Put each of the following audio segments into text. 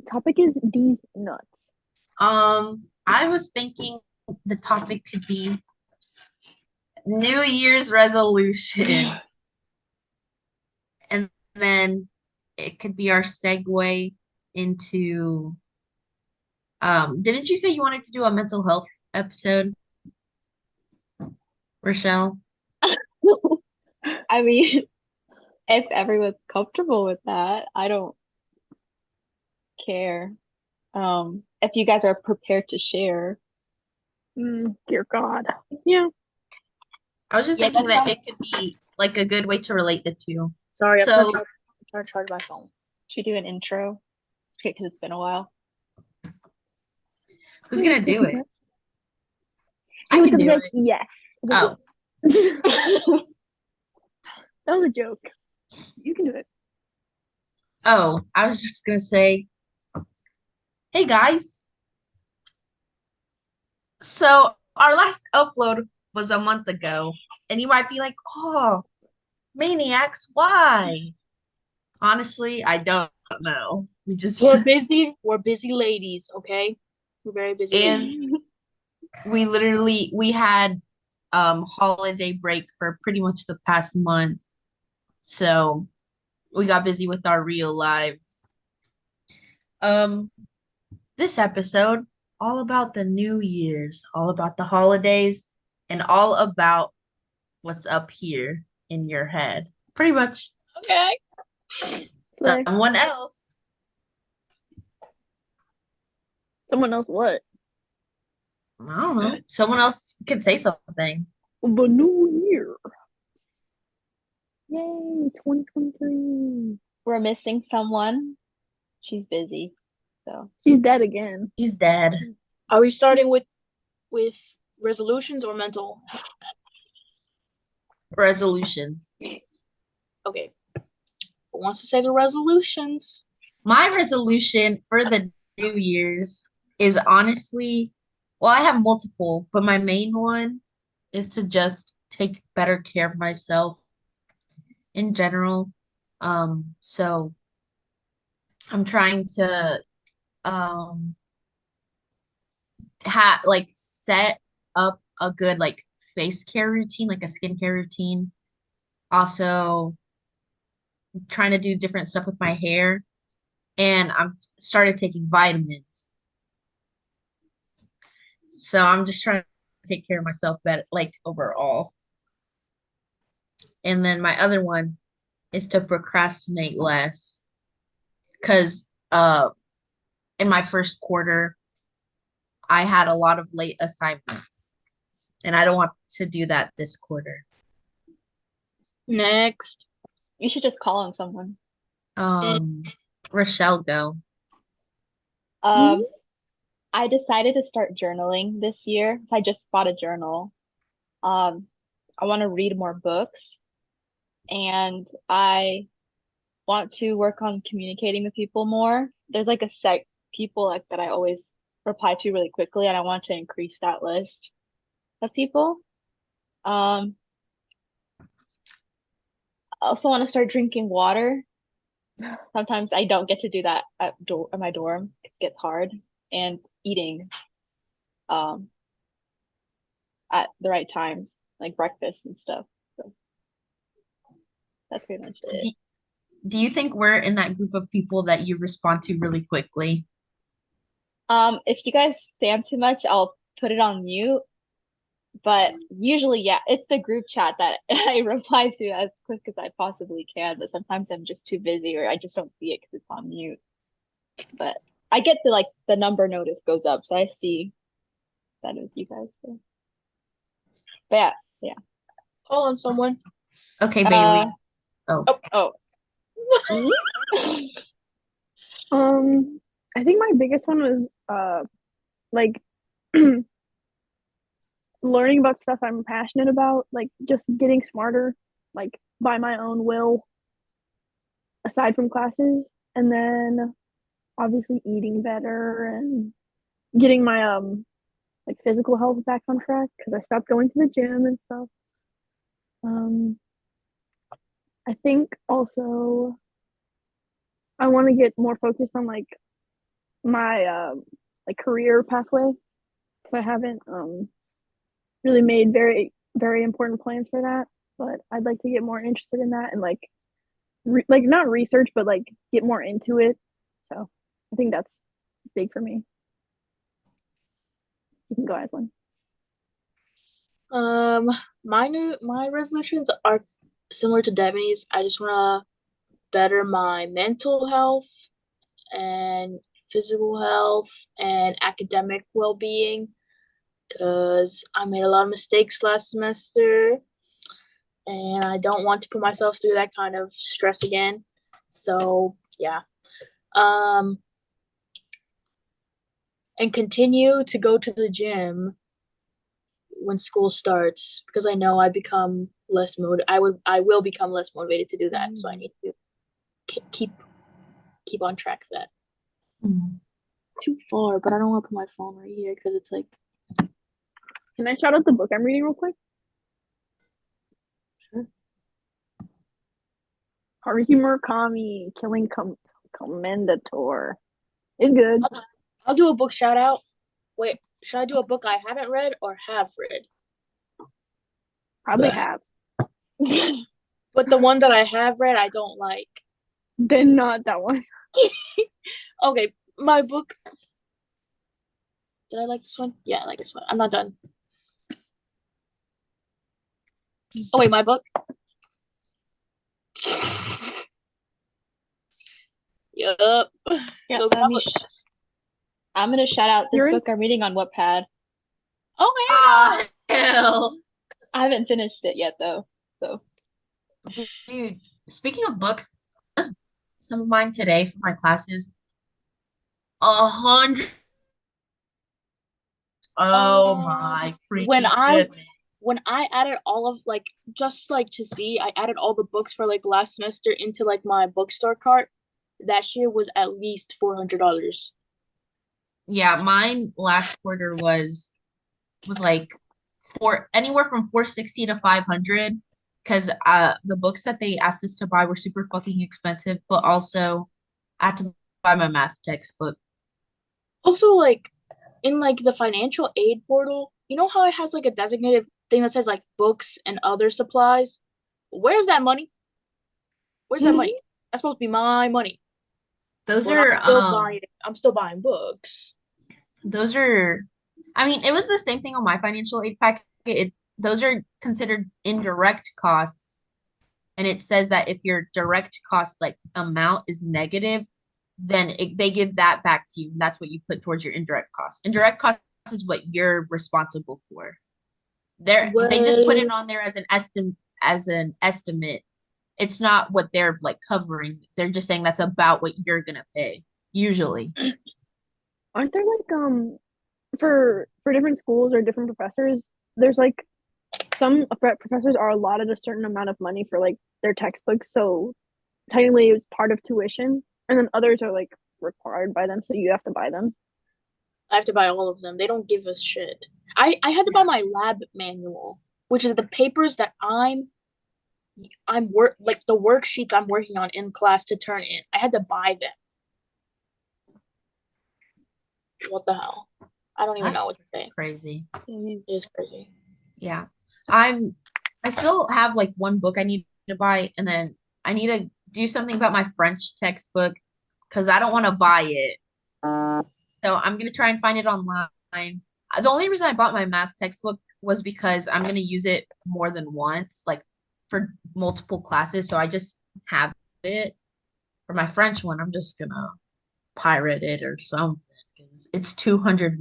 Topic is these nuts. I was thinking the topic could be New Year's resolution, and then it could be our segue into didn't you say you wanted to do a mental health episode, Rochelle? I mean, if everyone's comfortable with that, I don't care. If you guys are prepared to share. Dear God. Yeah. I was just Yeah, thinking that that sounds. it could be like a good way to relate the two. Sorry, So, I'm trying to charge my phone. Should we do an intro? Because it's been a while. who's gonna do it? Hey, I what's can up, do guys? it. Yes. Oh, That was a joke. You can do it. I was just gonna say, hey guys. So our last upload was a month ago, and you might be like, "Oh, Maniacs, why?" Honestly, I don't know. We just We're busy. We're busy ladies, okay? We're very busy and ladies. we had holiday break for pretty much the past month. So we got busy with our real lives. Um this episode all about the New Year's, all about the holidays, and all about what's up here in your head. Pretty much Okay. Slay. someone else. Someone else what? I don't know. Someone else can say something. The new year. Yay, 2023. We're missing someone. She's busy. So she's dead again. He's dead. Are we starting with resolutions or mental? Resolutions. Okay. Who wants to say the resolutions? My resolution for the New Year's is honestly, well, I have multiple, but my main one is to just take better care of myself in general. So I'm trying to um set up a good like face care routine, like a skincare routine. Also trying to do different stuff with my hair, and I've started taking vitamins. So I'm just trying to take care of myself better, like overall. And then my other one is to procrastinate less. Because in my first quarter, I had a lot of late assignments, and I don't want to do that this quarter. Next. You should just call on someone. Um, Rochelle, go. Um, I decided to start journaling this year. So I just bought a journal. Um, I want to read more books and I want to work on communicating with people more. There's like a set people like that I always reply to really quickly, and I want to increase that list of people. Um, I also want to start drinking water. Sometimes I don't get to do that at my dorm. It gets hard. And eating um at the right times, like breakfast and stuff. So that's pretty much it. Do, do you think we're in that group of people that you respond to really quickly? If you guys spam too much, I'll put it on mute. But usually, yeah, it's the group chat that I reply to as quick as I possibly can. But sometimes I'm just too busy or I just don't see it because it's on mute. But I get the number notice goes up, so I see that with you guys. So. But yeah. Call on someone. Okay, Uh, Bailey. Oh, oh. I think my biggest one was like learning about stuff I'm passionate about, like just getting smarter, like by my own will, aside from classes, and then obviously eating better and getting my like physical health back on track because I stopped going to the gym and stuff. Um, I think also I want to get more focused on like my like career pathway because I haven't really made very very important plans for that. But I'd like to get more interested in that and like not research, but like get more into it. So I think that's big for me. You can go, Aslan. My resolutions are similar to Demi's. I just wanna better my mental health and physical health and academic well-being because I made a lot of mistakes last semester and I don't want to put myself through that kind of stress again. So yeah. Um, and continue to go to the gym when school starts because I know I become less motivated. I will become less motivated to do that. So I need to keep on track of that. Too far, but I don't want to put my phone right here because it's like. Can I shout out the book I'm reading real quick? Sure. Haruki Murakami, Killing Commendator. It's good. I'll do a book shout out. Wait, should I do a book I haven't read or have read? Probably have. But the one that I have read, I don't like. Then not that one. Okay, my book. Did I like this one? Yeah, I like this one. I'm not done. Oh wait, my book. Yup. Yeah, Those are my books. I'm gonna shout out this book I'm reading on Wattpad. Oh hell. I haven't finished it yet though. So Dude, speaking of books, some of mine today for my classes. 100. Oh my when freaking I goodness. when I added all of like just like to see, I added all the books for like last semester into like my bookstore cart. That shit was at least $400. Yeah, mine last quarter was like anywhere from 460 to 500 because the books that they asked us to buy were super fucking expensive, but also I had to buy my math textbook. Also, like in like the financial aid portal, you know how it has like a designated thing that says like books and other supplies? Where's that money? Where's that money? That's supposed to be my money. Those But are I'm still buying books. Those are, I mean, it was the same thing on my financial aid packet. Those are considered indirect costs. And it says that if your direct cost like amount is negative, then they give that back to you. And that's what you put towards your indirect costs. Indirect costs is what you're responsible for. They just put it on there as an estimate. It's not what they're like covering. They're just saying that's about what you're gonna pay, usually. Aren't there like for different schools or different professors, there's like some professors are allotted a certain amount of money for like their textbooks, so technically it was part of tuition, and then others are like required by them, so you have to buy them. I have to buy all of them. They don't give us shit. I had to buy my lab manual, which is the papers that I'm like the worksheets I'm working on in class to turn in. I had to buy them. What the hell? I don't even know what to say. Crazy. It is crazy. Yeah. I still have like one book I need to buy, and then I need to do something about my French textbook because I don't want to buy it. So I'm gonna try and find it online. The only reason I bought my math textbook was because I'm gonna use it more than once, like for multiple classes. So I just have it. For my French one, I'm just gonna pirate it or something because it's $200.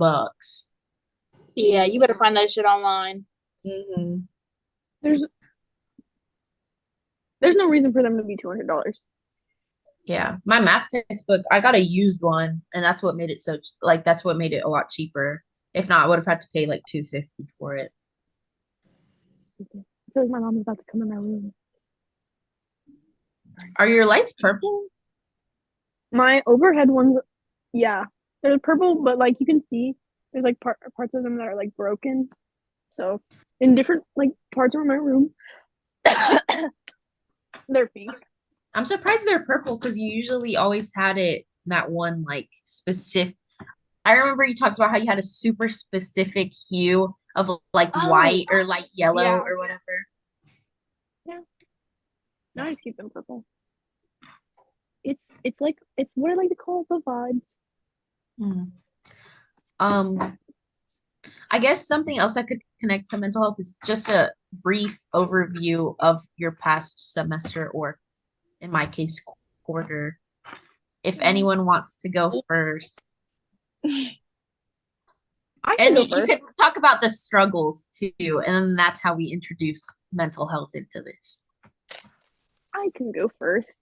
Yeah, you better find that shit online. Mm-hmm. There's no reason for them to be $200. Yeah, my math textbook, I got a used one, and that's what made it that's what made it a lot cheaper. If not, I would have had to pay like $250 for it. I feel like my mom is about to come in my room. Are your lights purple? My overhead ones, yeah, they're purple, but like you can see, there's like parts of them that are like broken. So in different like parts of my room, they're pink. I'm surprised they're purple because you usually always had it that one like specific I remember you talked about how you had a super specific hue of like Oh, white or like yellow yeah. or whatever. Yeah. No, I just keep them purple. It's like it's what I like to call the vibes. Hmm. Um, I guess something else that could connect to mental health is just a brief overview of your past semester, or in my case, quarter. If Mm. anyone wants to go first, I can and go you first. could talk about the struggles too, and then that's how we introduce mental health into this. I can go first.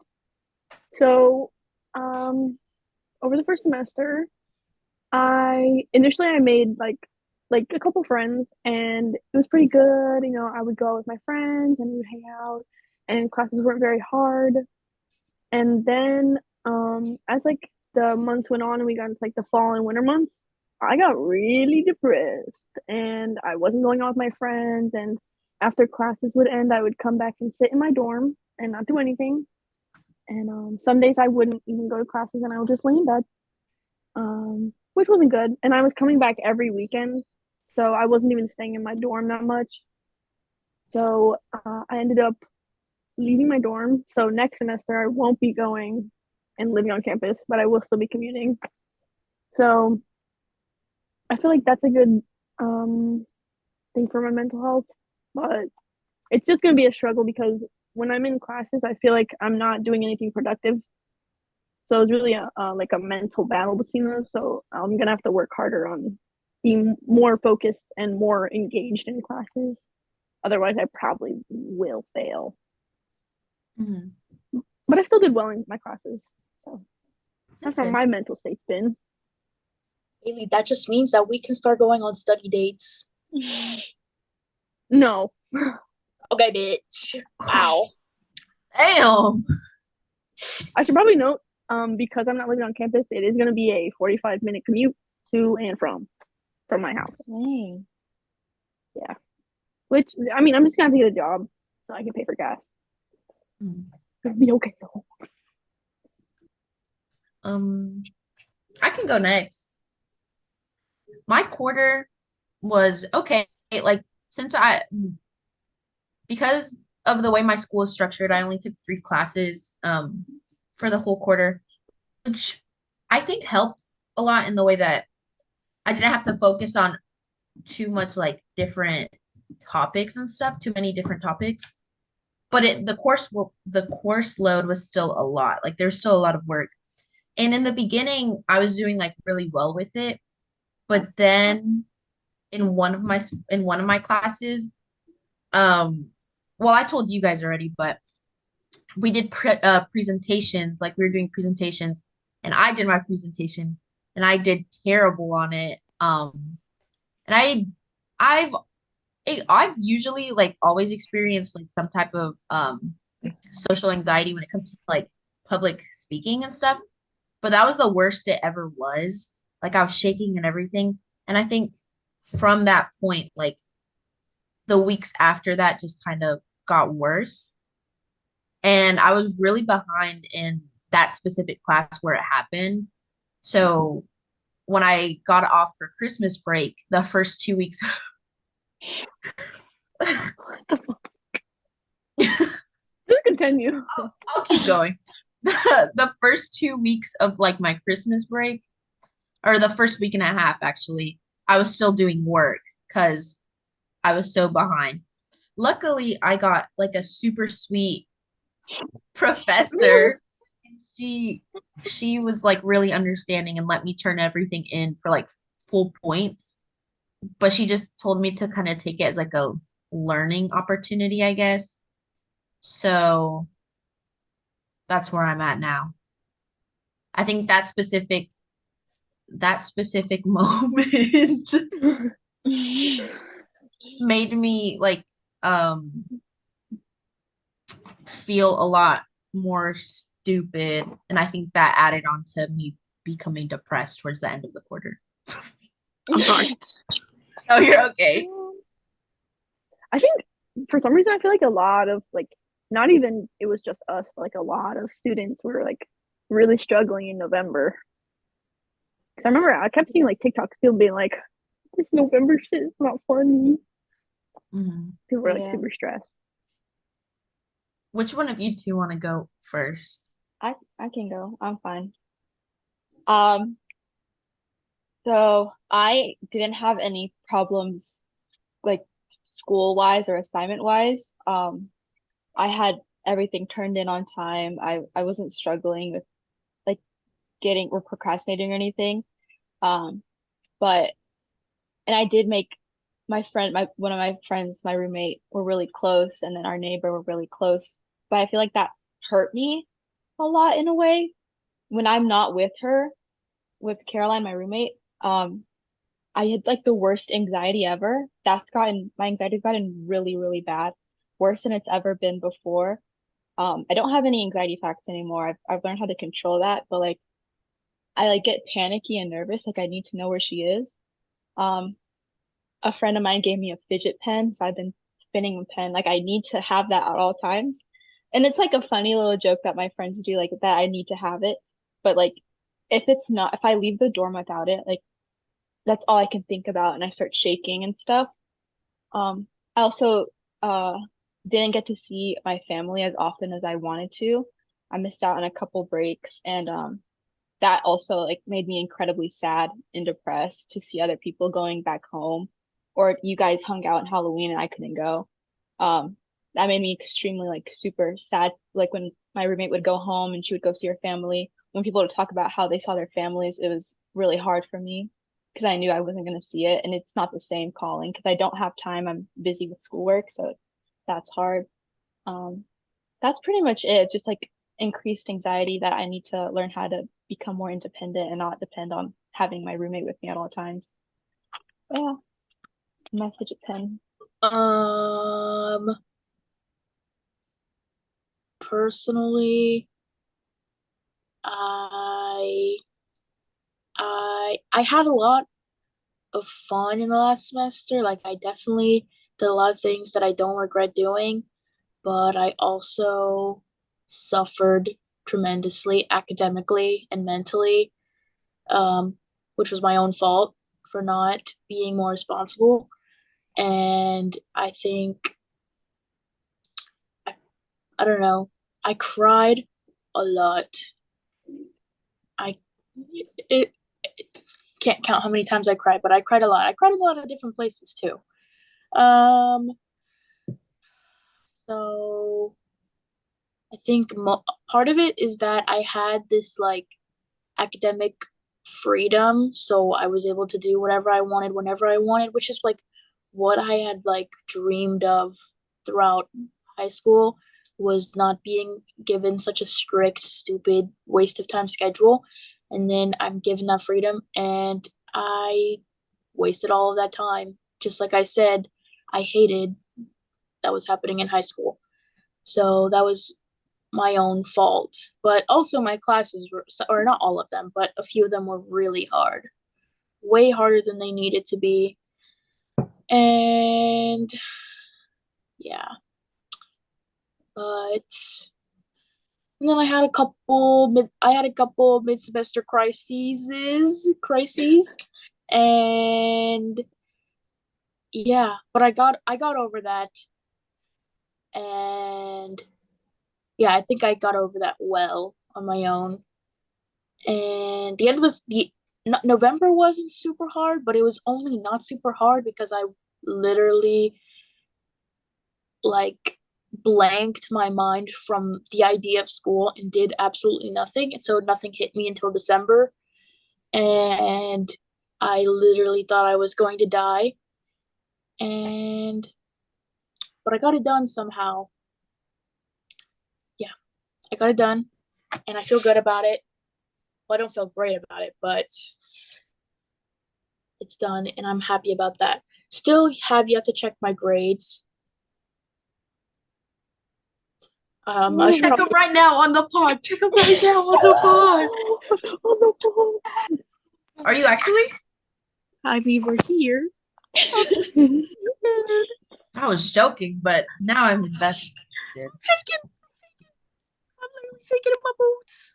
So, over the first semester, I made like a couple friends and it was pretty good. You know, I would go out with my friends and we would hang out and classes weren't very hard. And then as like the months went on and we got into like the fall and winter months, I got really depressed and I wasn't going out with my friends and after classes would end, I would come back and sit in my dorm and not do anything. And some days I wouldn't even go to classes and I would just lay in bed, which wasn't good. And I was coming back every weekend, so I wasn't even staying in my dorm that much. So I ended up leaving my dorm. So next semester I won't be going and living on campus, but I will still be commuting. So I feel like that's a good thing for my mental health, but it's just gonna be a struggle because when I'm in classes, I feel like I'm not doing anything productive. So it's really like a mental battle between those. So I'm gonna have to work harder on being more focused and more engaged in classes. Otherwise, I probably will fail. Mhm. But I still did well in my classes. So that's That's how good. my mental state's been. Haley, that just means that we can start going on study dates. No, Okay, bitch. Wow. Damn. I should probably note, because I'm not living on campus, it is gonna be a 45-minute commute to and from my house. Dang. Yeah. Which I mean, I'm just gonna have to get a job so I can pay for gas. Mm. It's gonna be okay though. Um, I can go next. My quarter was okay. Like since I because of the way my school is structured, I only took 3 classes for the whole quarter, which I think helped a lot in the way that I didn't have to focus on too much like different topics and stuff, too many different topics. But the course load was still a lot. Like there's still a lot of work. And in the beginning, I was doing like really well with it, but then in one of my classes, um, well, I told you guys already, but we did presentations, like we were doing presentations, and I did my presentation, and I did terrible on it. And I've I've usually like always experienced like some type of social anxiety when it comes to like public speaking and stuff, but that was the worst it ever was. Like I was shaking and everything, and I think from that point, like the weeks after that just kind of got worse. And I was really behind in that specific class where it happened. So when I got off for Christmas break, the first 2 weeks, Just continue. I'll keep going. The first 2 weeks of like my Christmas break, or the first week and a half actually, I was still doing work because I was so behind. Luckily, I got like a super sweet professor. She she was like really understanding and let me turn everything in for like full points. But she just told me to kind of take it as like a learning opportunity, I guess. So that's where I'm at now. I think that specific moment made me like um feel a lot more stupid, and I think that added on to me becoming depressed towards the end of the quarter. I'm sorry. Oh, you're okay. I think for some reason I feel like a lot of like not even it was just us, but like a lot of students were like really struggling in November. Because I remember I kept seeing like TikToks, people being like, "This November shit is not funny." Mhm. People were like Yeah. super stressed. Which one of you two want to go first? I can go. I'm fine. Um, so I didn't have any problems like school wise or assignment wise. I had everything turned in on time. I wasn't struggling with like getting or procrastinating or anything. Um, but and I did make my friend, my one of my friends, my roommate, were really close, and then our neighbor were really close. But I feel like that hurt me a lot in a way when I'm not with her, with Caroline, my roommate. I had like the worst anxiety ever. My anxiety's gotten really, really bad, worse than it's ever been before. I don't have any anxiety attacks anymore. I've learned how to control that, but like I like get panicky and nervous. Like I need to know where she is. Um, a friend of mine gave me a fidget pen, so I've been spinning a pen. Like I need to have that at all times. And it's like a funny little joke that my friends do, like that I need to have it. But like if I leave the dorm without it, like that's all I can think about and I start shaking and stuff. I also uh didn't get to see my family as often as I wanted to. I missed out on a couple breaks and that also like made me incredibly sad and depressed to see other people going back home or you guys hung out on Halloween and I couldn't go. Um, that made me extremely like super sad. Like when my roommate would go home and she would go see her family, when people would talk about how they saw their families, it was really hard for me because I knew I wasn't going to see it and it's not the same calling because I don't have time. I'm busy with schoolwork, so that's hard. Um, that's pretty much it. Just like increased anxiety that I need to learn how to become more independent and not depend on having my roommate with me at all times. But yeah, my fidget pen. Um, Personally, I I had a lot of fun in the last semester. Like I definitely did a lot of things that I don't regret doing, but I also suffered tremendously academically and mentally, um, which was my own fault for not being more responsible. And I think I don't know. I cried a lot. I it, it can't count how many times I cried, but I cried a lot. I cried a lot of different places too. Um, so I think part of it is that I had this like academic freedom, so I was able to do whatever I wanted whenever I wanted, which is like what I had like dreamed of throughout high school was not being given such a strict, stupid, waste of time schedule. And then I'm given that freedom and I wasted all of that time. Just like I said, I hated that was happening in high school. So that was my own fault. But also my classes were, or not all of them, but a few of them were really hard, way harder than they needed to be. And yeah, but and then I had a couple mid semester crises, and yeah, but I got over that, and yeah, I think I got over that well on my own. And the end of the November wasn't super hard, but it was only not super hard because I literally like blanked my mind from the idea of school and did absolutely nothing. And so nothing hit me until December. And I literally thought I was going to die. And but I got it done somehow. Yeah, I got it done and I feel good about it. Well, I don't feel great about it, but it's done and I'm happy about that. Still have yet to check my grades. I should Check them probably. right now on the pod. Check them right now on the pod. Are you actually? I mean, we're here. I was joking, but now I'm invested. Shaking. I'm literally shaking in my boots.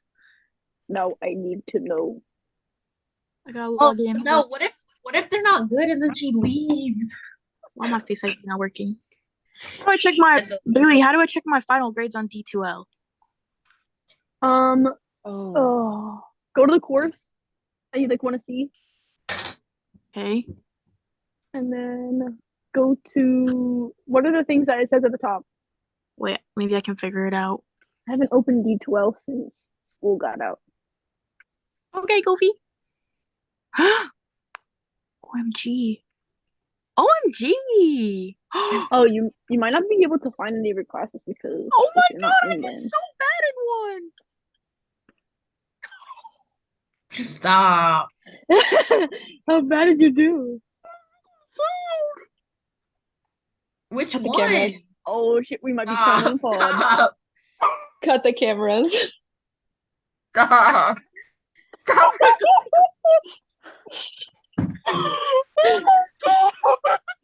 No, I need to know. I gotta Oh log in. no, what if they're not good and then she leaves? Why my face ID not working? How do I check my Bailey? How do I check my final grades on D2L? Um, Oh. oh, go to the course that you like want to see, Okay. and then go to what are the things that it says at the top? Wait, maybe I can figure it out. I haven't opened D12 since school got out. Okay, Goofy. OMG. OMG. Oh, you might not be able to find any of your classes because Oh if my you're god, not I in did them. so bad in one. Stop. How bad did you do? Which Cut the one? cameras. Oh shit, we might be crying on Stop. the pod. Stop. Cut the cameras. Stop. Stop.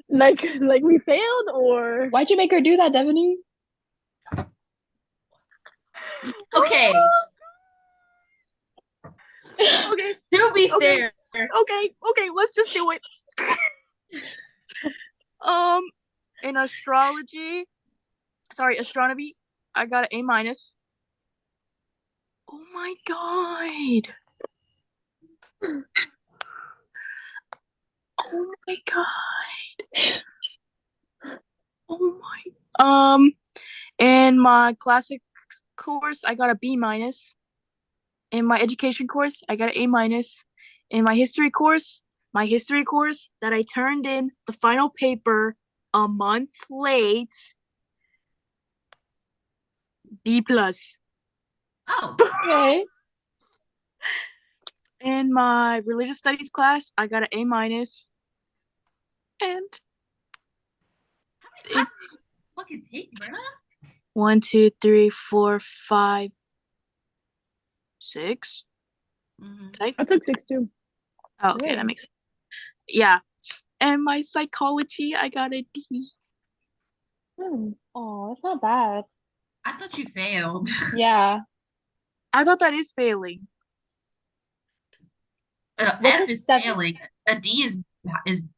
Like we failed or Why'd you make her do that, Devaney? Okay. Okay, To be Okay. fair, okay, let's just do it. In astronomy, I got an A minus. Oh my god. Oh my god. Oh my. In my classic course, I got a B minus. In my education course, I got an A minus. In my history course that I turned in the final paper a month late, B plus. oh, Okay. In my religious studies class, I got an A minus. And it's fucking take, bro. 1, 2, 3, 4, 5, 6. Mhm. I took 6 too. Oh, okay, that makes sense. Yeah. And my psychology, I got a D. Oh, that's not bad. I thought you failed. Yeah. I thought that is failing. What's F a is seven- failing. A D is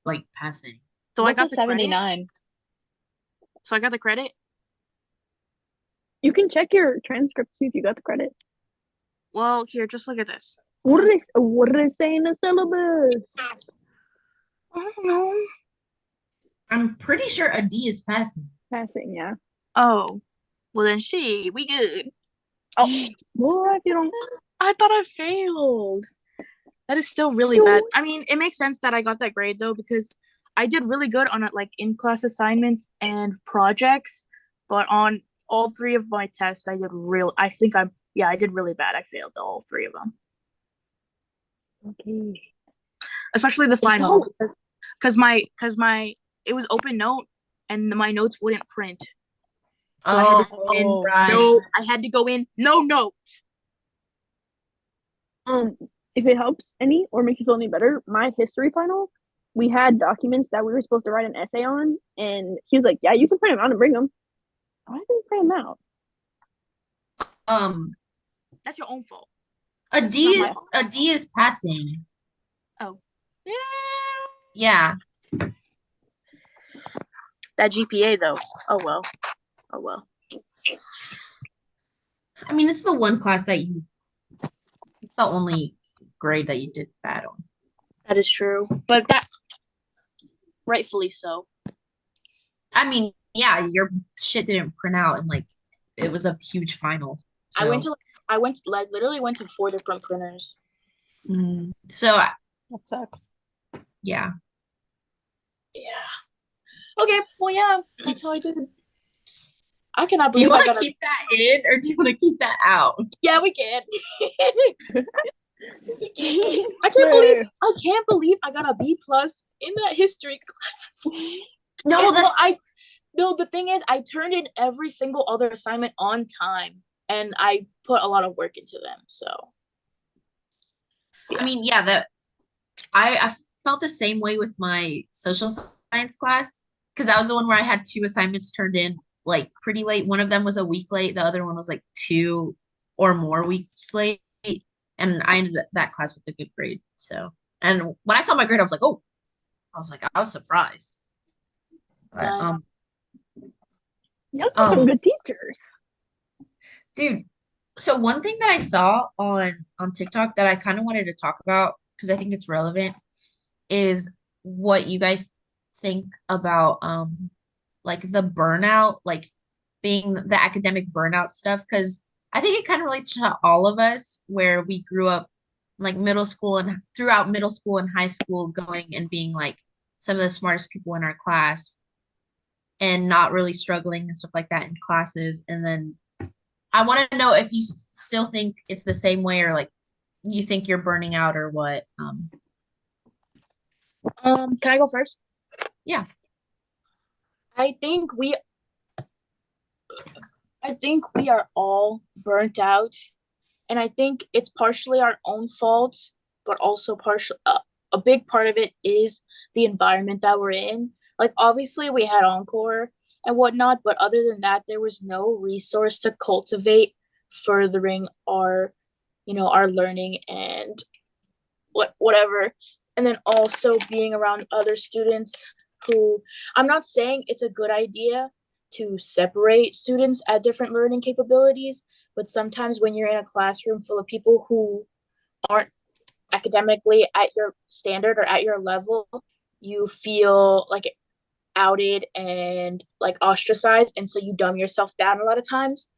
like passing. So What's I got a the credit. 79? So I got the credit. You can check your transcript, see if you got the credit. Well, here, just look at this. What do they say in the syllabus? I don't know. I'm pretty sure a D is passing. Passing, yeah. Oh, well then, we good. Oh, boy, if you don't. I thought I failed. That is still really bad. I mean, it makes sense that I got that grade though because I did really good on it, like in-class assignments and projects, but on all 3 of my tests, I did I did really bad. I failed all 3 of them, Okay. especially the final Oh. because my it was open note and my notes wouldn't print, so I had to go in. right. I had to go in. No note. If it helps any or makes you feel any better, my history final, we had documents that we were supposed to write an essay on, and he was like, "Yeah, you can print them out and bring them." I didn't print them out. That's your own fault. A D is passing. Oh. Yeah. That GPA though. Oh well. Oh well. I mean, it's the one class that it's the only grade that you did bad on. That is true. But that rightfully so. I mean, yeah, your shit didn't print out and like it was a huge final. So. I literally went to 4 different printers. So That sucks. yeah. Yeah. Okay, well yeah, that's how I did. I cannot Do you believe want to keep that in or do you want to keep that out? Yeah, we can. I can't believe I got a B plus in that history class. No, the thing is I turned in every single other assignment on time and I put a lot of work into them. So I mean, yeah, that I felt the same way with my social science class because that was the one where I had 2 assignments turned in like pretty late. One of them was a week late, the other one was like 2 or more weeks late, and I ended that class with a good grade. So And when I saw my grade, I was like, oh, I was surprised. But Nice. You have some um, good teachers. dude, so one thing that I saw on TikTok that I kind of wanted to talk about because I think it's relevant is what you guys think about like the burnout, like being the academic burnout stuff because I think it kind of relates to all of us where we grew up like middle school and throughout middle school and high school going and being like some of the smartest people in our class and not really struggling and stuff like that in classes. And then I want to know if you still think it's the same way or like you think you're burning out or what. Can I go first? Yeah. I think we I think we are all burnt out, and I think it's partially our own fault, but also partial a big part of it is the environment that we're in. Like obviously we had encore and whatnot, but other than that, there was no resource to cultivate furthering our, our learning and whatever. And then also being around other students who I'm not saying it's a good idea to separate students at different learning capabilities, but sometimes when you're in a classroom full of people who aren't academically at your standard or at your level, you feel like outed and like ostracized. And so you dumb yourself down a lot of times,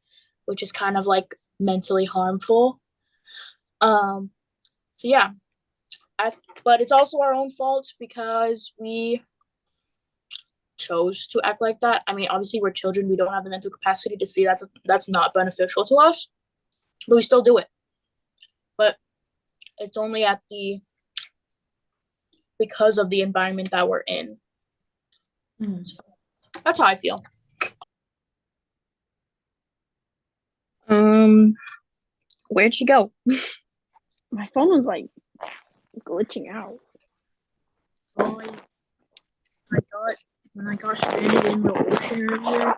which is kind of like mentally harmful. Um, so yeah, I, but it's also our own fault because we chose to act like that. I mean, obviously we're children; we don't have the mental capacity to see that's not beneficial to us, but we still do it. But it's only at the because of the environment that we're in. So that's how I feel. Um, where'd she go? My phone was like glitching out. Oh, when I got stranded in the ocean earlier,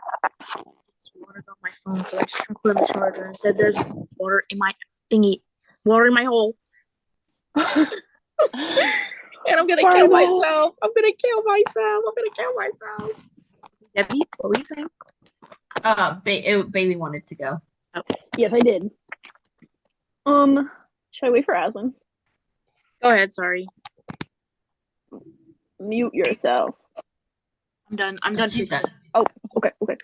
it's water on my phone, but I just unplugged the charger and said there's water in my thingy, water in my hole. And I'm gonna kill myself. I'm gonna kill myself. Debbie, what were you saying? Bailey wanted to go. Oh. Yes, I did. Should I wait for Aslan? Go ahead, sorry. Mute yourself. I'm done. She's done. Oh, okay.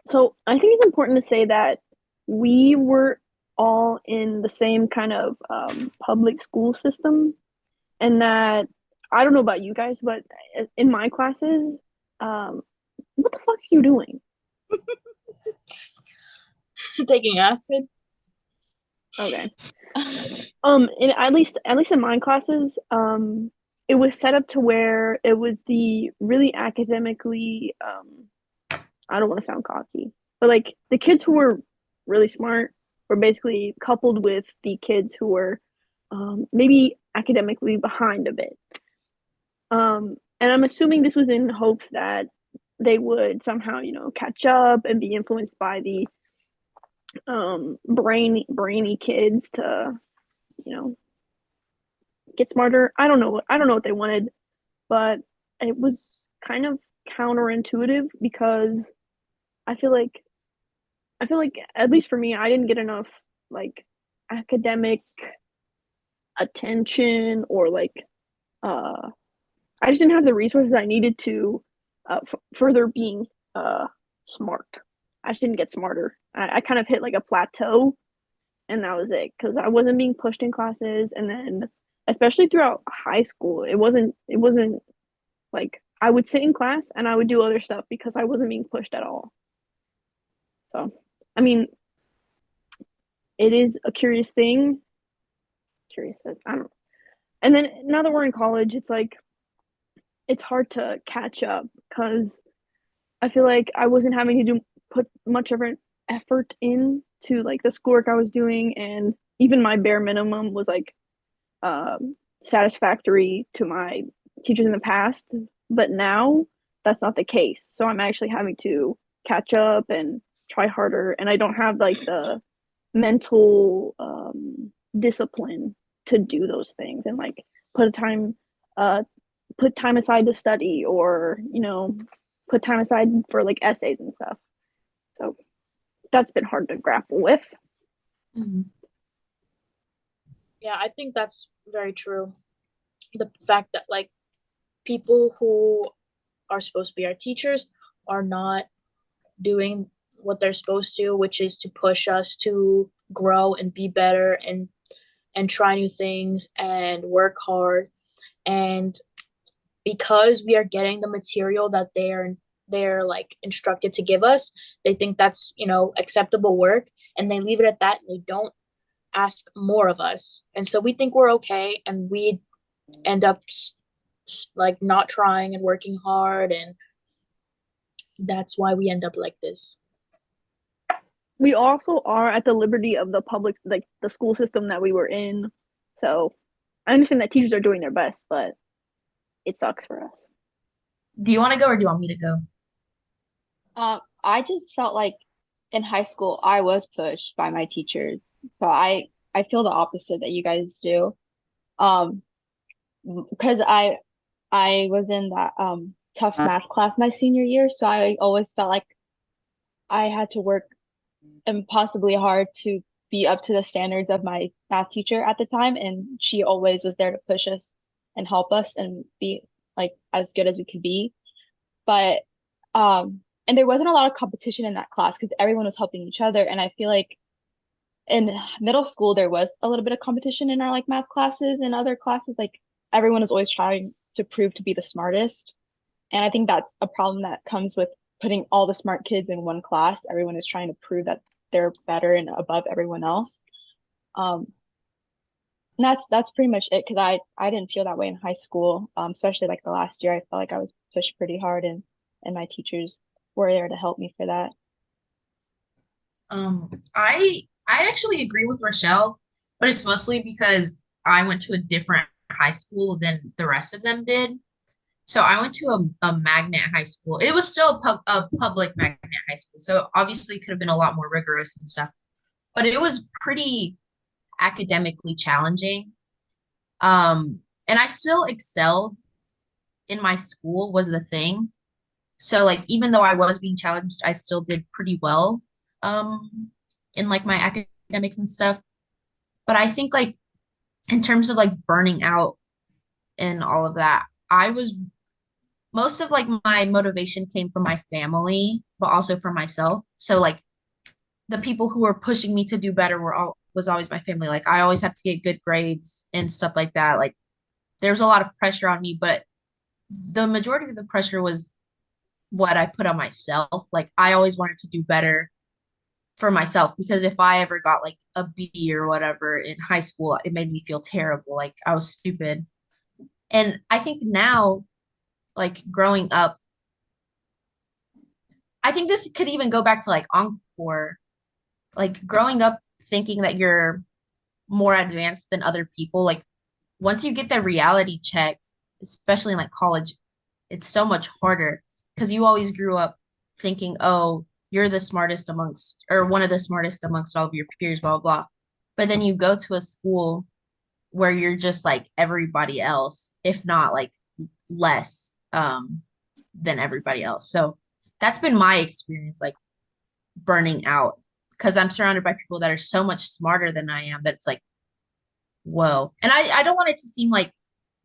So I think it's important to say that we were all in the same kind of public school system, and that I don't know about you guys, but in my classes, what the fuck are you doing? Taking acid. Okay. At least in my classes, it was set up to where it was the really academically, I don't want to sound cocky, but like the kids who were really smart were basically coupled with the kids who were maybe academically behind a bit. And I'm assuming this was in hopes that they would somehow, catch up and be influenced by the brainy kids to, get smarter. I don't know. I don't know what they wanted, but it was kind of counterintuitive because I feel like at least for me, I didn't get enough like academic attention or like I just didn't have the resources I needed to further being smart. I just didn't get smarter. I kind of hit like a plateau, and that was it because I wasn't being pushed in classes, and then especially throughout high school, it wasn't like I would sit in class and I would do other stuff because I wasn't being pushed at all. So, I mean, it is a curious thing. Curious that I don't know. And then now that we're in college, it's like it's hard to catch up because I feel like I wasn't having to put much of an effort into like the schoolwork I was doing, and even my bare minimum was like satisfactory to my teachers in the past. But now that's not the case. So I'm actually having to catch up and try harder, and I don't have like the mental discipline to do those things and like put a time uh put time aside to study or put time aside for like essays and stuff. So that's been hard to grapple with. Mhm. Yeah, I think that's very true. The fact that like people who are supposed to be our teachers are not doing what they're supposed to, which is to push us to grow and be better and try new things and work hard. And because we are getting the material that they're like instructed to give us, they think that's, acceptable work, and they leave it at that, and they don't ask more of us. And so we think we're okay, and we end up like not trying and working hard, and that's why we end up like this. We also are at the liberty of the public, like the school system that we were in. So I understand that teachers are doing their best, but it sucks for us. Do you want to go or do you want me to go? I just felt like in high school I was pushed by my teachers. So I feel the opposite that you guys do. Um, because I was in that tough math class my senior year, so I always felt like I had to work impossibly hard to be up to the standards of my math teacher at the time, and she always was there to push us and help us and be like as good as we could be. But and there wasn't a lot of competition in that class because everyone was helping each other, and I feel like in middle school there was a little bit of competition in our like math classes and other classes. Like everyone is always trying to prove to be the smartest, and I think that's a problem that comes with putting all the smart kids in one class. Everyone is trying to prove that they're better and above everyone else. Um, and that's pretty much it because I didn't feel that way in high school, especially like the last year. I felt like I was pushed pretty hard, and my teachers were there to help me for that. I actually agree with Rochelle, but it's mostly because I went to a different high school than the rest of them did. So I went to a magnet high school. It was still a public magnet high school. So obviously it could have been a lot more rigorous and stuff, but it was pretty academically challenging. And I still excelled in my school was the thing. So like even though I was being challenged, I still did pretty well in like my academics and stuff. But I think like in terms of like burning out and all of that, I was most of like my motivation came from my family, but also from myself. So like the people who were pushing me to do better were all was always my family. Like I always have to get good grades and stuff like that. Like there's a lot of pressure on me, but the majority of the pressure was what I put on myself. Like I always wanted to do better for myself because if I ever got like a B or whatever in high school, it made me feel terrible. Like I was stupid. And I think now, like growing up, I think this could even go back to like Encore, like growing up thinking that you're more advanced than other people. Like once you get the reality check, especially in like college, it's so much harder because you always grew up thinking, oh, you're the smartest amongst, or one of the smartest amongst all of your peers, blah, blah, blah. But then you go to a school where you're just like everybody else, if not like less than everybody else. So that's been my experience, like burning out because I'm surrounded by people that are so much smarter than I am that it's like, whoa. And I don't want it to seem like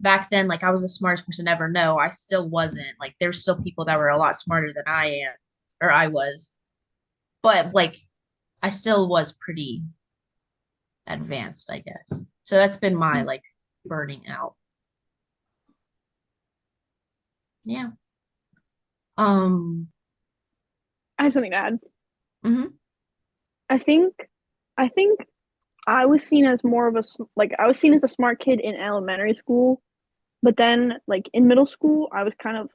back then, like I was the smartest person ever. No, I still wasn't. Like there's still people that were a lot smarter than I am, or I was. But like I still was pretty advanced, I guess. So that's been my like burning out. Yeah. Um, I have something to add. mhm. I think, I think I was seen as more of a like I was seen as a smart kid in elementary school, but then like in middle school, I was kind of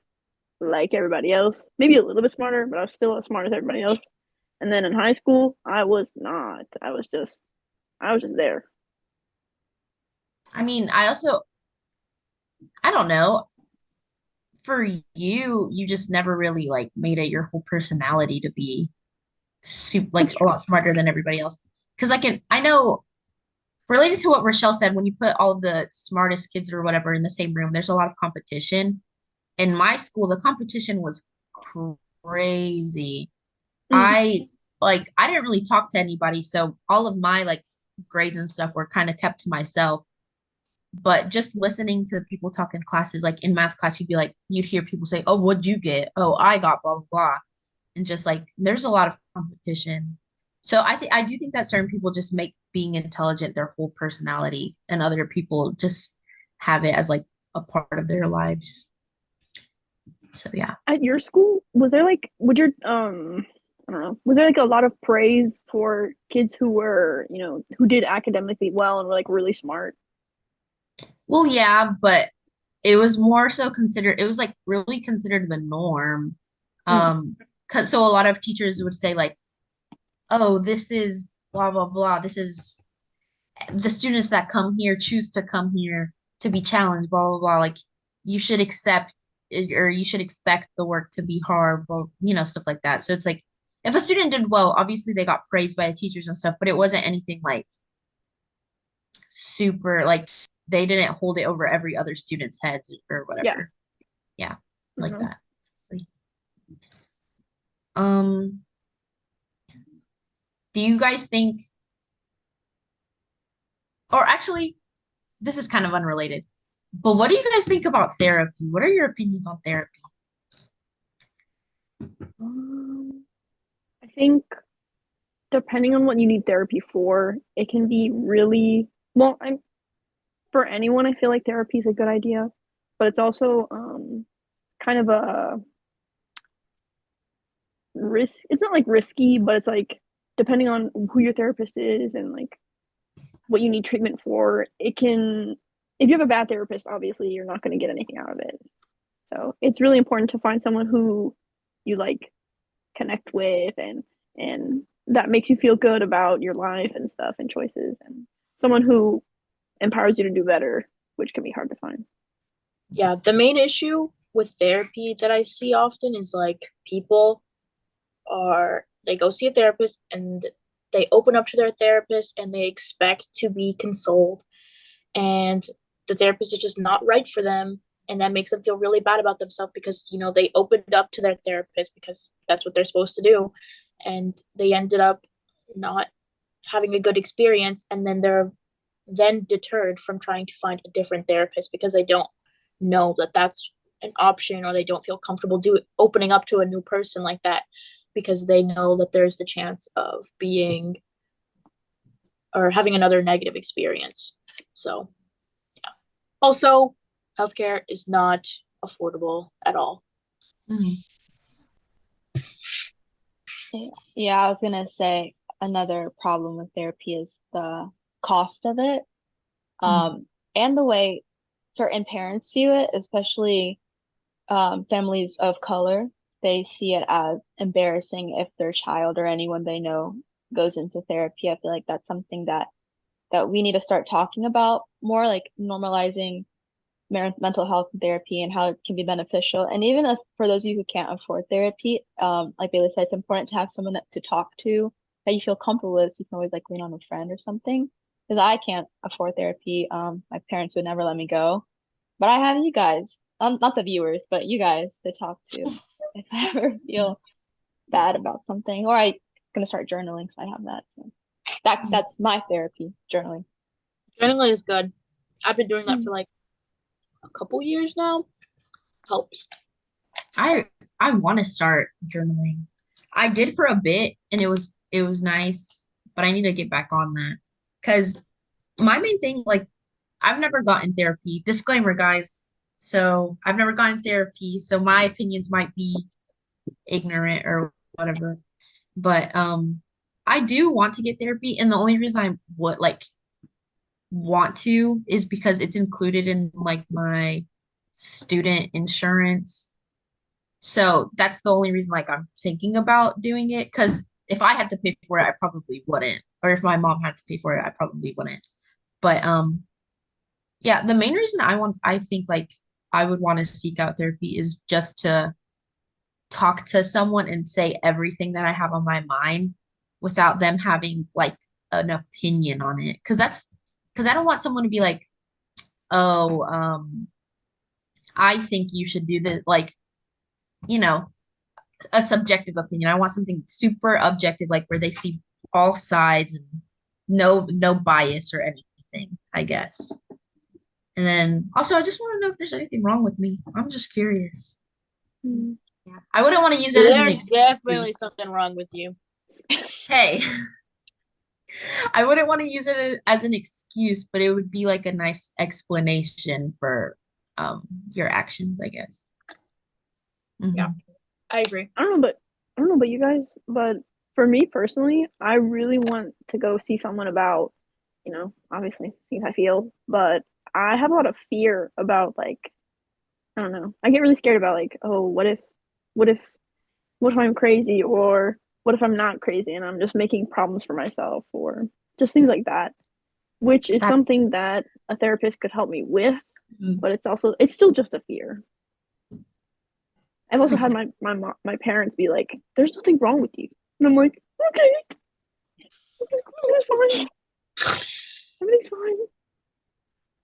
like everybody else, maybe a little bit smarter, but I was still as smart as everybody else. And then in high school, I was not. I was just there. I mean, I don't know. For you, you just never really like made it your whole personality to be super, like That's a true. lot smarter than everybody else. Because I know related to what Rochelle said, when you put all of the smartest kids or whatever in the same room, there's a lot of competition. In my school, the competition was crazy. Mm. I didn't really talk to anybody, so all of my like grades and stuff were kind of kept to myself. But just listening to people talk in classes, like in math class, you'd hear people say, "Oh, what'd you get? Oh, I got blah blah blah," and just like there's a lot of competition. So I do think that certain people just make being intelligent their whole personality, and other people just have it as like a part of their lives. So yeah. At your school, was there like, would your I don't know, was there like a lot of praise for kids who were, who did academically well and were like really smart? Well, yeah, but it was more so considered, it was like really considered the norm. Mm. Cause so a lot of teachers would say like, oh, this is blah blah blah. This is the students that come here choose to come here to be challenged, blah blah blah. Like you should accept or you should expect the work to be hard, or stuff like that. So it's like if a student did well, obviously they got praised by the teachers and stuff, but it wasn't anything like super like they didn't hold it over every other student's heads or Yeah. whatever. Yeah, like Mm-hmm. that. Um, do you guys think, or actually, this is kind of unrelated, but what do you guys think about therapy? What are your opinions on therapy? I think depending on what you need therapy for, it can be really well. I'm For anyone, I feel like therapy is a good idea, but it's also kind of a risk. It's not like risky, but it's like depending on who your therapist is and like what you need treatment for, it can. If you have a bad therapist, obviously you're not going to get anything out of it. So it's really important to find someone who you like connect with and that makes you feel good about your life and stuff and choices and someone who empowers you to do better, which can be hard to find. Yeah, the main issue with therapy that I see often is like people they go see a therapist and they open up to their therapist and they expect to be consoled, and the therapist is just not right for them, and that makes them feel really bad about themselves because they opened up to their therapist because that's what they're supposed to do, and they ended up not having a good experience, and then they're then deterred from trying to find a different therapist because they don't know that that's an option, or they don't feel comfortable opening up to a new person like that because they know that there's the chance of being or having another negative experience. So yeah. Also, healthcare is not affordable at all. Mhm. Yeah, I was gonna say another problem with therapy is the cost of it, Mhm. and the way certain parents view it, especially families of color. They see it as embarrassing if their child or anyone they know goes into therapy. I feel like that's something that we need to start talking about more, like normalizing mental health therapy and how it can be beneficial. And even if for those of you who can't afford therapy, like Bailey said, it's important to have someone to talk to that you feel comfortable with. So you can always like lean on a friend or something. Because I can't afford therapy. My parents would never let me go. But I have you guys, not the viewers, but you guys to talk to if I ever feel bad about something. Or I'm gonna start journaling, so I have that. So that's my therapy, journaling. Journaling is good. I've been doing that Mm. for like a couple years now. Helps. I I want to start journaling. I did for a bit and it was nice, but I need to get back on that. Because my main thing, like I've never gotten therapy. Disclaimer, guys. So I've never gotten therapy, so my opinions might be ignorant or whatever. But I do want to get therapy, and the only reason I would like want to is because it's included in like my student insurance. So that's the only reason like I'm thinking about doing it. Because if I had to pay for it, I probably wouldn't. Or if my mom had to pay for it, I probably wouldn't. But yeah, the main reason I think like I would want to seek out therapy is just to talk to someone and say everything that I have on my mind without them having like an opinion on it. Because because I don't want someone to be like, oh, I think you should do this, like, you know, a subjective opinion. I want something super objective, like where they see all sides and no bias or anything, I guess. And then also I just want to know if there's anything wrong with me. I'm just curious. Mm. Yeah. I wouldn't want to use it as an There's definitely excuse. something wrong with you. Hey, I wouldn't want to use it as an excuse, but it would be like a nice explanation for your actions, I guess. Yeah. Mhm. I agree. I don't know about you guys, but for me personally, I really want to go see someone about, obviously things I feel, but I have a lot of fear about like, I don't know. I get really scared about like, oh, what if, what if I'm crazy, or what if I'm not crazy and I'm just making problems for myself, or just things like that, which is something That's that a therapist could help me with, mm, but it's still just a fear. I've that also makes had sense. my parents be like, "There's nothing wrong with you," and I'm like, "Okay, everything's fine. Everything's fine."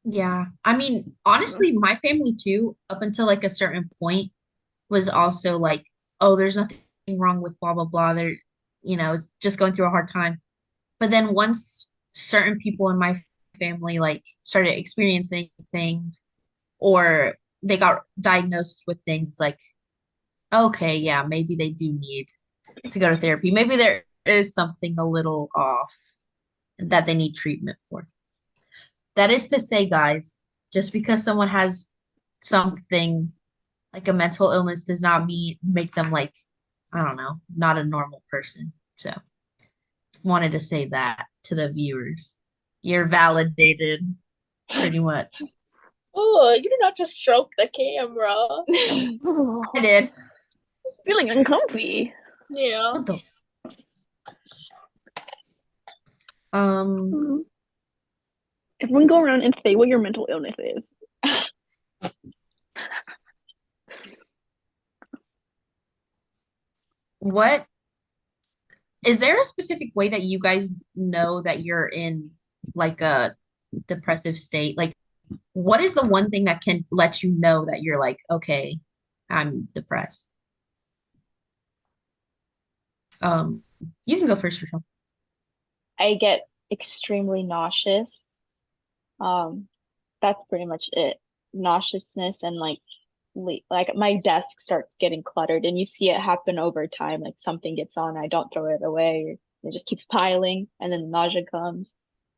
Yeah. I mean, I don't know. honestly, my family too, up until like a certain point, was also like, oh, there's nothing wrong with blah blah blah. They're, it's just going through a hard time. But then once certain people in my family like started experiencing things or they got diagnosed with things, it's like, okay, yeah, maybe they do need to go to therapy. Maybe there is something a little off that they need treatment for. That is to say, guys, just because someone has something like a mental illness does not mean make them like, I don't know, not a normal person. So wanted to say that to the viewers. You're validated pretty much. Oh, you did not just stroke the camera. Oh, I did. feeling uncomfy. Yeah. What the um Mhm. Everyone go around and say what your mental illness is. what is there a specific way that you guys know that you're in like a depressive state? Like what is the one thing that can let you know that you're like, okay, I'm depressed? Um, you can go first, Rachel. I get extremely nauseous. Um, that's pretty much it. Nauseousness and like my desk starts getting cluttered and you see it happen over time. Like something gets on, I don't throw it away. It just keeps piling and then the nausea comes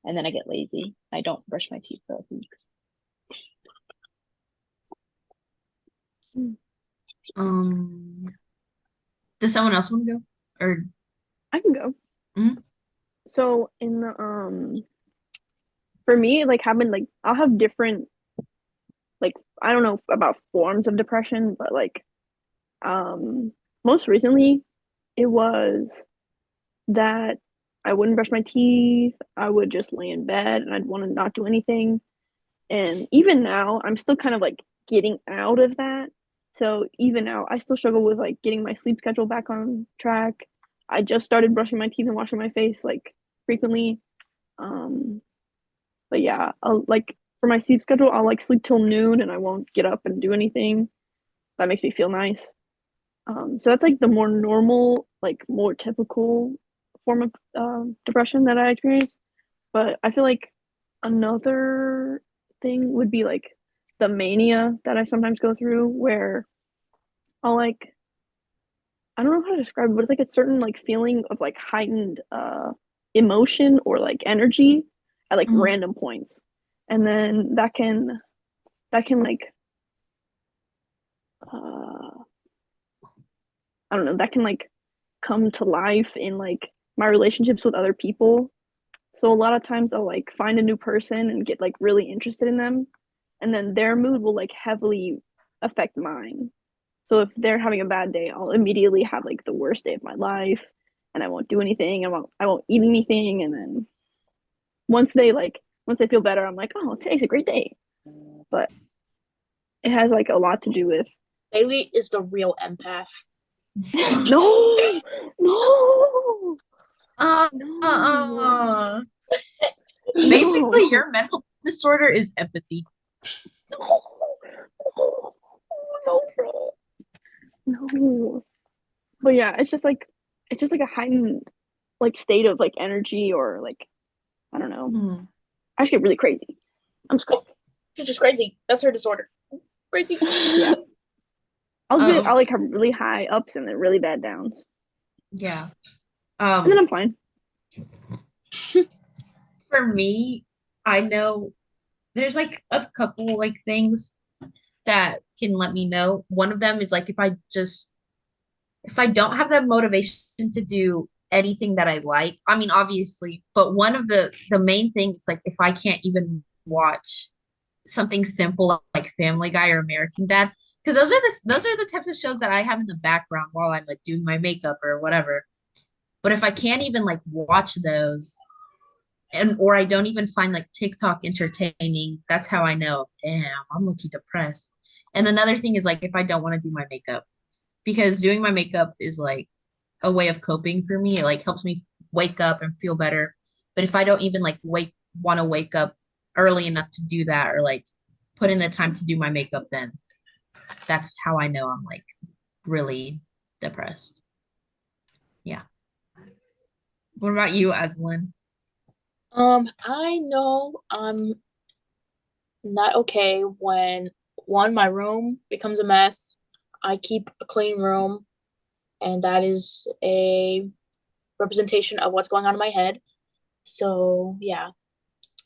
and then I get lazy. I don't brush my teeth for like weeks. Mm. Um, does someone else want to go? Or I can go. mm, So in the for me, like having like I'll have different, like, I don't know about forms of depression, but like um most recently it was that I wouldn't brush my teeth. I would just lay in bed and I'd want to not do anything. And even now, I'm still kind of like getting out of that. So even now, I still struggle with like getting my sleep schedule back on track. I just started brushing my teeth and washing my face like frequently. Um, but yeah, I'll like for my sleep schedule, I'll like sleep till noon and I won't get up and do anything. That makes me feel nice. So that's like the more normal, like more typical form of depression that I experience. But I feel like another thing would be like the mania that I sometimes go through where I'll like, I don't know how to describe it, but it's like a certain like feeling of like heightened emotion or like energy at like mm, random points. And then that can like uh I don't know, that can like come to life in like my relationships with other people. So a lot of times I'll like find a new person and get like really interested in them, and then their mood will like heavily affect mine. So if they're having a bad day, I'll immediately have like the worst day of my life, and I won't do anything. I won't eat anything, and then once they feel better, I'm like, oh, today's a great day. But it has like a lot to do with Bailey is the real empath. no, no, uh, no. uh, Basically, No. your mental disorder is empathy. No. No, bro. No. But yeah, it's just like a heightened like state of like energy or like I don't know. Mm. I just get really crazy. I'm just crazy. She's just crazy. That's her disorder. Crazy. Yeah. I'll Um, like have really high ups and then really bad downs. yeah. And then I'm fine. For me, I know there's like a couple like things that can let me know. One of them is like if I don't have the motivation to do anything that I like, I mean obviously, but one of the main thing it's like if I can't even watch something simple like Family Guy or American Dad, because those are the types of shows that I have in the background while I'm like doing my makeup or whatever. But if I can't even like watch those and or I don't even find like TikTok entertaining, that's how I know, damn, I'm looking depressed. And another thing is like if I don't want to do my makeup, because doing my makeup is like a way of coping for me. It like helps me wake up and feel better. But if I don't even like want to wake up early enough to do that or like put in the time to do my makeup, then that's how I know I'm like really depressed. Yeah. What about you, Aslin? I know I'm not okay when one, my room becomes a mess. I keep a clean room, and that is a representation of what's going on in my head. So yeah.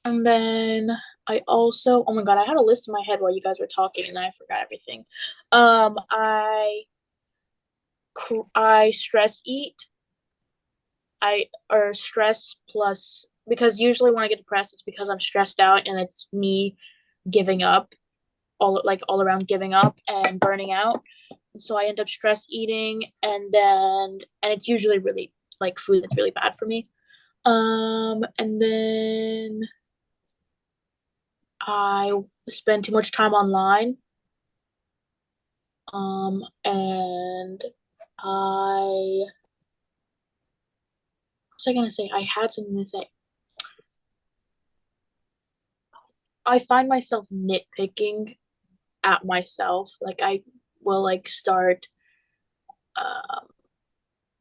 And then I also, oh my God, I had a list in my head while you guys were talking and I forgot everything. I stress eat. Or stress plus, because usually when I get depressed, it's because I'm stressed out and it's me giving up, all around giving up and burning out. So I end up stress eating, and it's usually really like food that's really bad for me. And then I spend too much time online. And I, what was I gonna say? I had something to say. I find myself nitpicking at myself. Like I will like start um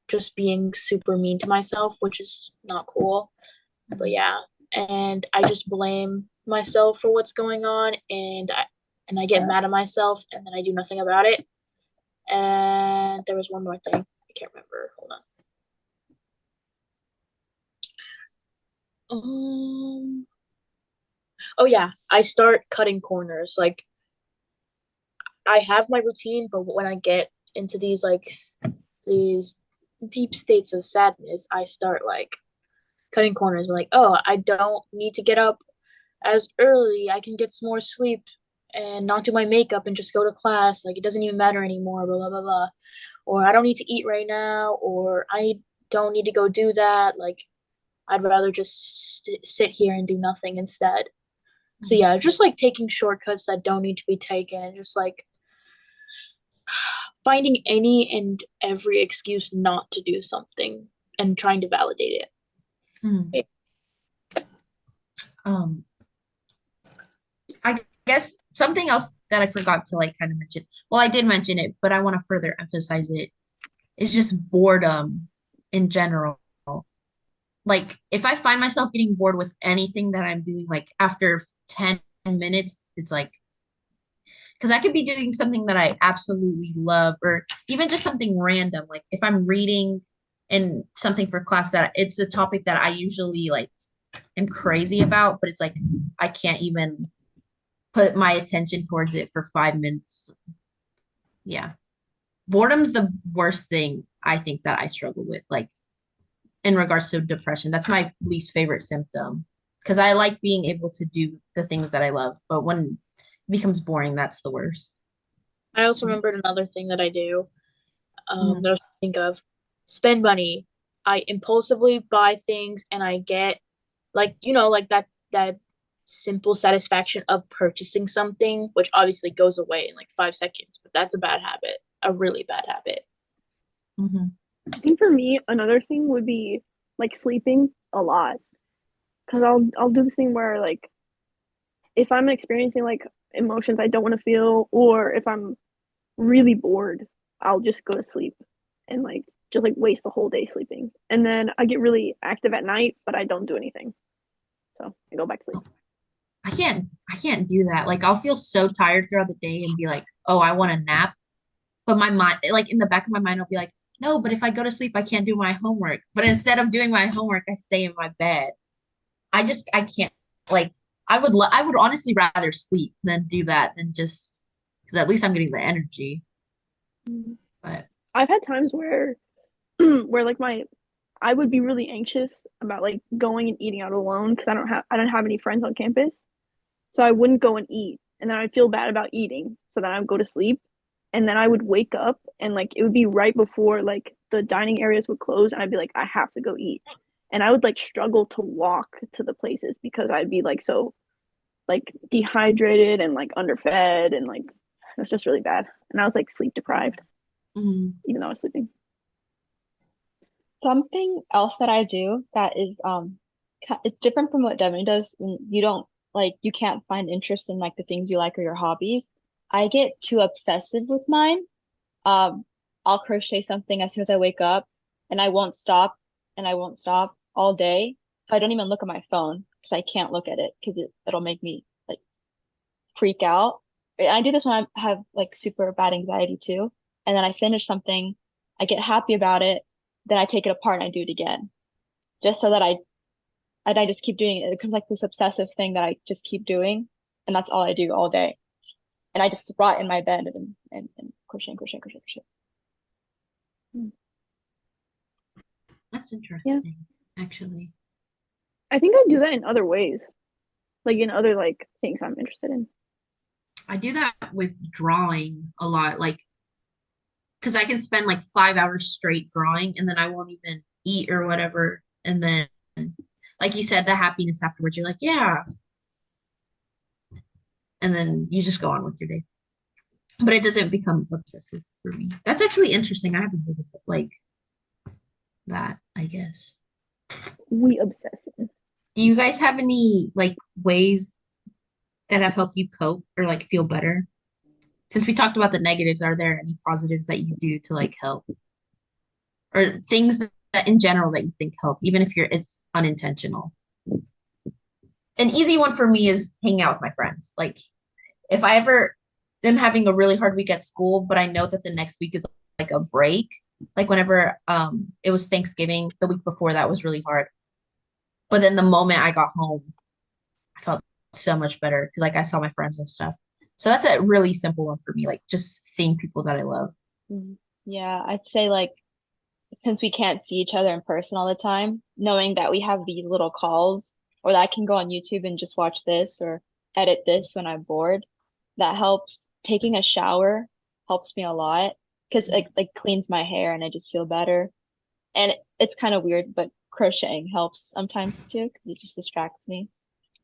just being super mean to myself, which is not cool. But yeah, and I just blame myself for what's going on, and I get mad at myself, and then I do nothing about it. And there was one more thing. I can't remember. Hold on. Oh yeah, I start cutting corners. Like I have my routine, but when I get into these deep states of sadness, I start like cutting corners. Like, oh, I don't need to get up as early. I can get some more sleep and not do my makeup and just go to class. Like, it doesn't even matter anymore, blah, blah, blah, blah. Or I don't need to eat right now, or I don't need to go do that. Like, I'd rather just sit here and do nothing instead. So, yeah, just like taking shortcuts that don't need to be taken and just like finding any and every excuse not to do something and trying to validate it. Mm. Um, I guess something else that I forgot to like kind of mention. Well, I did mention it, but I want to further emphasize it. Is just boredom in general. Like if I find myself getting bored with anything that I'm doing, like after 10 minutes, it's like because I could be doing something that I absolutely love, or even just something random. Like if I'm reading and something for class that it's a topic that I usually like am crazy about, but it's like I can't even put my attention towards it for 5 minutes. Yeah. Boredom's the worst thing I think that I struggle with, like in regards to depression. That's my least favorite symptom because I like being able to do the things that I love, but when it becomes boring, that's the worst. I also remembered another thing that I do Mm. that I was think of spend money. I impulsively buy things and I get like like that simple satisfaction of purchasing something, which obviously goes away in like 5 seconds, but that's a bad habit, a really bad habit. Mhm. I think for me, another thing would be like sleeping a lot. because I'll do this thing where like if I'm experiencing like emotions I don't want to feel, or if I'm really bored, I'll just go to sleep and like just like waste the whole day sleeping. And then I get really active at night, but I don't do anything. So I go back to sleep. I can't do that. Like I'll feel so tired throughout the day and be like, oh, I want a nap. But my mind, like in the back of my mind, I'll be like, no, but if I go to sleep, I can't do my homework. But instead of doing my homework, I stay in my bed. I can't like I would honestly rather sleep than do that than just because at least I'm getting the energy. But I've had times where where like my I would be really anxious about like going and eating out alone because I don't have any friends on campus. So I wouldn't go and eat. And then I'd feel bad about eating. So then I would go to sleep. And then I would wake up and like it would be right before like the dining areas would close and I'd be like, I have to go eat. And I would like struggle to walk to the places because I'd be like so like dehydrated and like underfed and like it was just really bad. And I was like sleep deprived, mm, even though I was sleeping. Something else that I do that is it's different from what Devin does when you don't like you can't find interest in like the things you like or your hobbies. I get too obsessive with mine. Um, I'll crochet something as soon as I wake up and I won't stop and I won't stop all day. So I don't even look at my phone because I can't look at it because it'll make me like freak out. And I do this when I have like super bad anxiety too. And then I finish something, I get happy about it, then I take it apart and I do it again. Just so that I just keep doing it. It becomes like this obsessive thing that I just keep doing. And that's all I do all day. And I just rot in my bed and crochet, crochet, crochet, crochet. that's Yeah. interesting, actually. I think I do that in other ways, like in other like things I'm interested in. I do that with drawing a lot, like because I can spend like 5 hours straight drawing and then I won't even eat or whatever. And then, like you said, the happiness afterwards, you're like, yeah. And then you just go on with your day. But it doesn't become obsessive for me. That's actually interesting. I haven't heard of it like that, I guess. We obsessing. Do you guys have any like ways that have helped you cope or like feel better? Since we talked about the negatives, are there any positives that you do to like help or things that in general that you think help, even if it's unintentional? An easy one for me is hanging out with my friends. Like if I ever am having a really hard week at school, but I know that the next week is like a break, like whenever it was Thanksgiving, the week before that was really hard. But then the moment I got home, I felt so much better because like I saw my friends and stuff. So that's a really simple one for me, like just seeing people that I love. Mhm. Yeah, I'd say like since we can't see each other in person all the time, knowing that we have these little calls or that I can go on YouTube and just watch this or edit this when I'm bored, that helps. Taking a shower helps me a lot because it like cleans my hair and I just feel better. And it's kind of weird, but crocheting helps sometimes too because it just distracts me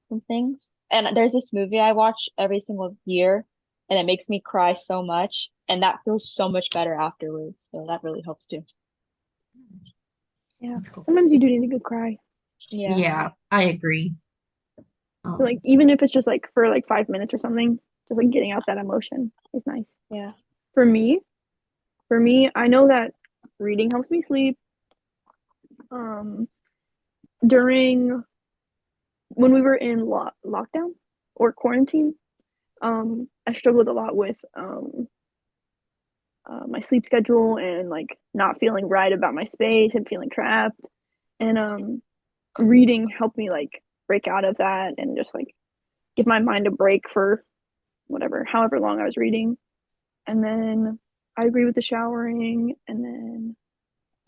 from things. And there's this movie I watch every single year and it makes me cry so much and that feels so much better afterwards. So that really helps too. Yeah. Cool. Sometimes you do need a good cry. Yeah. Yeah, I agree. So, like even if it's just like for like 5 minutes or something, just like getting out that emotion is nice. Yeah. For me, for me, I know that reading helps me sleep. Um, during when we were in lockdown or quarantine, I struggled a lot with my sleep schedule and like not feeling right about my space and feeling trapped. And reading helped me like break out of that and just like give my mind a break for whatever, however long I was reading. And then I agree with the showering and then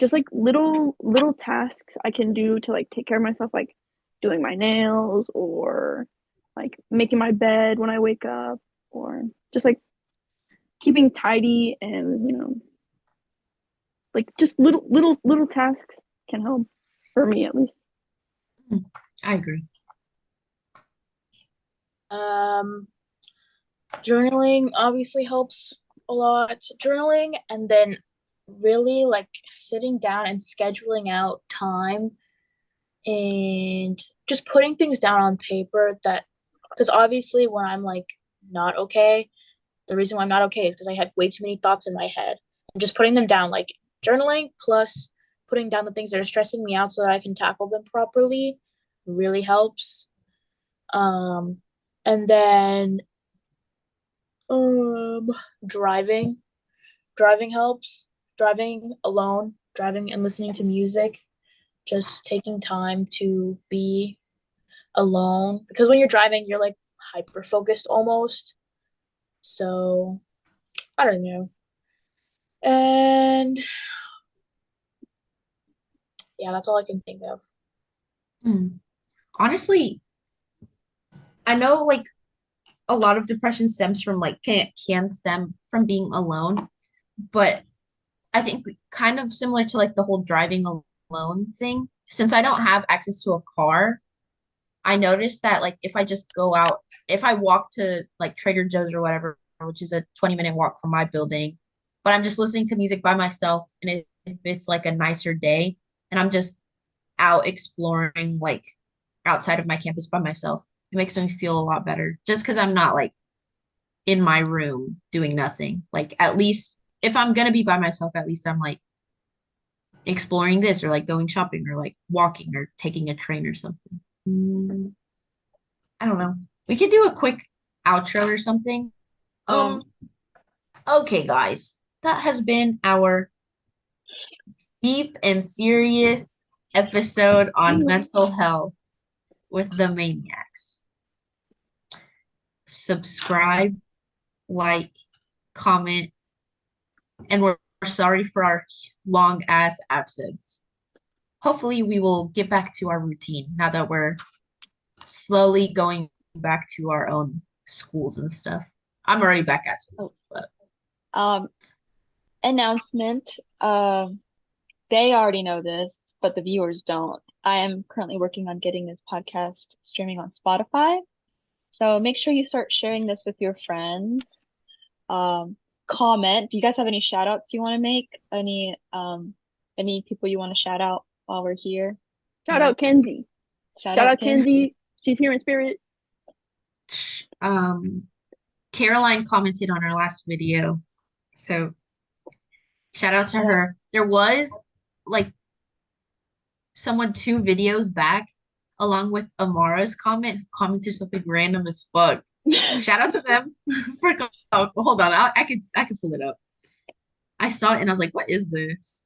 just like little tasks I can do to like take care of myself, like doing my nails or like making my bed when I wake up or just like keeping tidy and like just little tasks can help for me at least. I agree. Um, Journaling obviously helps a lot. Journaling and then really like sitting down and scheduling out time and just putting things down on paper that, because obviously when I'm like not okay, the reason why I'm not okay is because I had way too many thoughts in my head. And just putting them down, like journaling plus putting down the things that are stressing me out so that I can tackle them properly really helps. And then um driving. Driving helps. Driving alone, driving and listening to music, just taking time to be alone because when you're driving you're like hyper focused almost. So I don't know. And yeah, that's all I can think of. Hmm. Honestly, I know like a lot of depression stems from like can stem from being alone, but I think kind of similar to like the whole driving alone thing. Since I don't have access to a car, I noticed that like if I just go out, if I walk to like Trader Joe's or whatever, which is a 20-minute walk from my building, but I'm just listening to music by myself, and if it's like a nicer day and I'm just out exploring like outside of my campus by myself, it makes me feel a lot better just because I'm not like in my room doing nothing. Like at least if I'm gonna be by myself, at least I'm like exploring this or like going shopping or like walking or taking a train or something. I don't know. We could do a quick outro or something. Um, Okay, guys, that has been our deep and serious episode on mental health with the Maniacs. Subscribe, like, comment, and we're sorry for our long ass absence. Hopefully, we will get back to our routine now that we're slowly going back to our own schools and stuff. I'm already back at school, but Um, Announcement. They already know this, but the viewers don't. I am currently working on getting this podcast streaming on Spotify. So make sure you start sharing this with your friends. Um, Comment. Do you guys have any shout outs you want to make? Any people you want to shout out while we're here? Shout out Kenzie. Shout Shout out out Kenzie. She's here in spirit. um, Caroline commented on our last video, so shout out to her. There was like someone 2 videos back, along with Amara's comment, who commented something random as fuck. Shout out to them for hold on, I could pull it up. I saw it and I was like, what is this?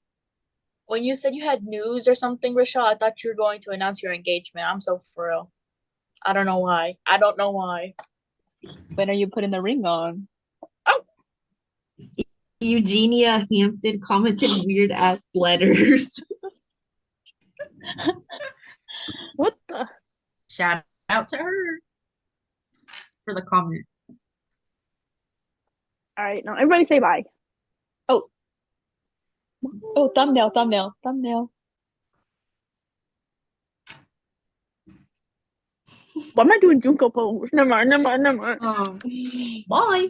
when you said you had news or something, Rochelle, I thought you were going to announce your engagement. I'm so for real. I don't know why. I don't know why. When are you putting the ring on? Oh, Eugenia Hampton commented weird ass letters. What the? Shout out to her for the comment. All right, now everybody say bye. Oh, thumbnail. Why am I doing Junko pose? Never mind. Bye.